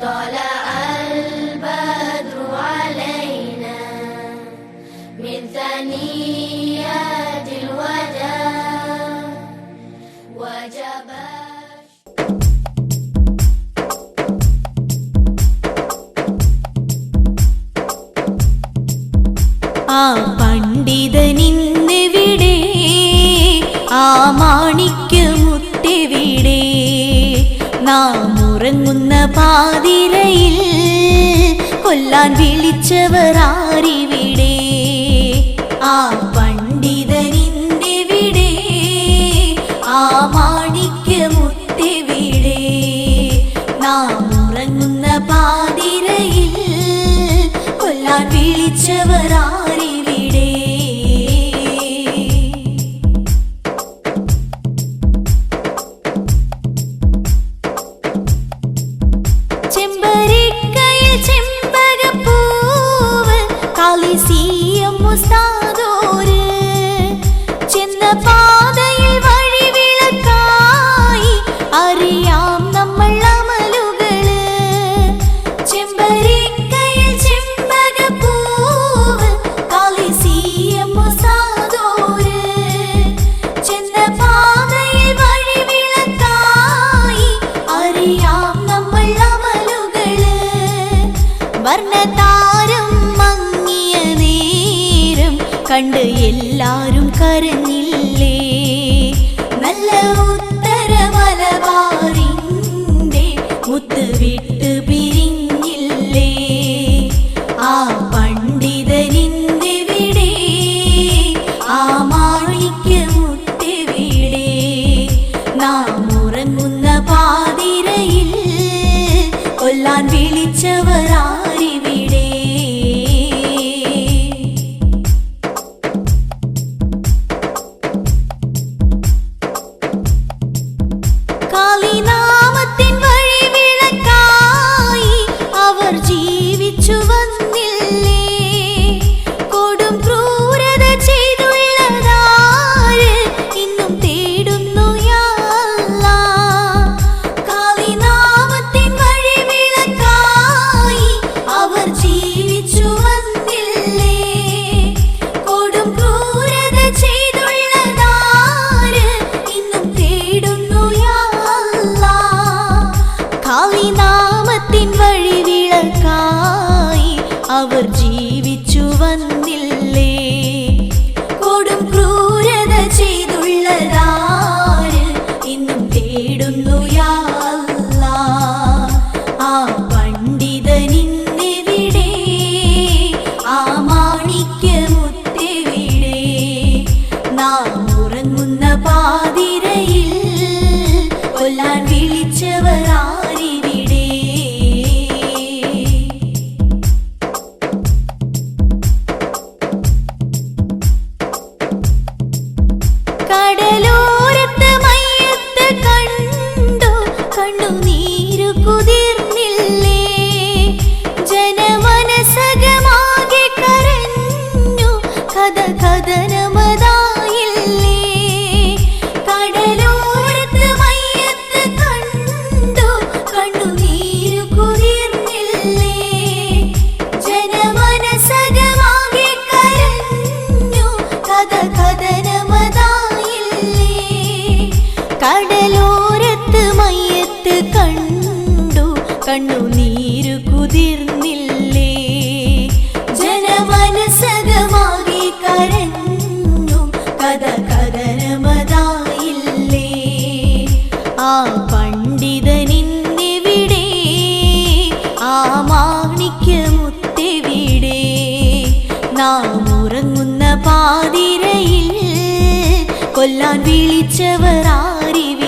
طلع البدر علينا من ثنيات الوداع وجب പണ്ഡിതനിന്നെവിടെ ആ മാണിക്യമുത്തെവിടെ നാം ഉറങ്ങുന്ന പാതിരയിൽ കൊല്ലാൻ വിളിച്ചവർ ആരിവിടെ ആ പണ്ഡിതനിന്നെവിടെ ആ മാണിക്യമുത്തെവിടെ നാം ഉറങ്ങുന്ന പാതിരയിൽ കൊല്ലാൻ വിളിച്ചവർ ആരിവിടെ ചെമ്പരിക്കയിൽ ചെമ്പകപ്പൂവ് കളിസിയം മുസ്താദോര് ചെന്ന പാതയിൽ വഴിവിളക്കായി അറിയാം നമ്മൾ അമലുകള് ചെമ്പരിക്കയിൽ ചെമ്പകപ്പൂവ് കളിസിയം മുസ്താദോര് ചെന്ന പാതയിൽ വഴിവിളക്കായി അറിയാം നമ്മൾ അമലുകള് വർണ്ണതാരം മങ്ങിയ നേരം കണ്ട് എല്ലാരും കരഞ്ഞില്ലേ നല്ല ഉത്തരമലബാറിന്റെ മുത്ത് വിട്ട് പിരിഞ്ഞില്ലേ ആ പണ്ഡിതനിന്നെവിടെ ആ മാണിക്യമുത്തെവിടെ നാം ഉറങ്ങുന്ന പാതിരയിൽ കൊല്ലാൻ വിളിച്ചവർ ആരിവിടെ കാളിനാമത്തിൻ വഴിവിളക്കായി അവർ ജീവിച്ചു വന്നില്ലേ കൊടും ക്രൂരത ചെയ്തുള്ളതാര് ഇന്നും തേടുന്നു യാ അല്ലാഹ് കാളിനാമത്തിൻ വഴിവിളക്കായി അവർ ജീവിച്ചു വന്നില്ലേ കൊടും ക്രൂരത ചെയ്തുള്ളതാര് ഇന്നും തേടുന്നു യാ അല്ലാഹ് കാളിനാമത്തിൻ വഴിവിളക്കായി അവർ ജീവിച്ചു വന്നില്ലേ കൊടും ക്രൂരത ചെയ്തുള്ളതാര് ഇന്നും തേടുന്നു യാ അല്ലാഹ് ആ പണ്ഡിതനിന്നെവിടെ ആ മാണിക്യമുത്തെവിടെ നാം ഉറങ്ങുന്ന പാതിരയിൽ കൊല്ലാൻ വിളിച്ചവർ ആരിവിടെ കടലോരത്ത് മയ്യത്ത് കണ്ടു കണ്ണുനീരു കുതിർന്നില്ലേ ജനമനസകമാകെ കരഞ്ഞു കഥ കഥനമതായില്ലേ കടലോരത്ത് മയ്യത്ത് കണ്ടു കണ്ണുനീരു കുതിർന്നില്ലേ ജനമനസകമാകെ കരഞ്ഞു കഥ കഥനമതായില്ലേ കടലോരത്ത് മയ്യത്ത് കണ്ടു കണ്ണുനീരു കുതിർന്നില്ലേ ജനമനസകമാകെ കരഞ്ഞു കഥ കഥനമതായില്ലേ ആ പണ്ഡിതനിന്നെവിടെ ആ മാണിക്യമുത്തെവിടെ നാം ഉറങ്ങുന്ന പാതിരയിൽ കൊല്ലാൻ വിളിച്ചവർ ആരിവിടെ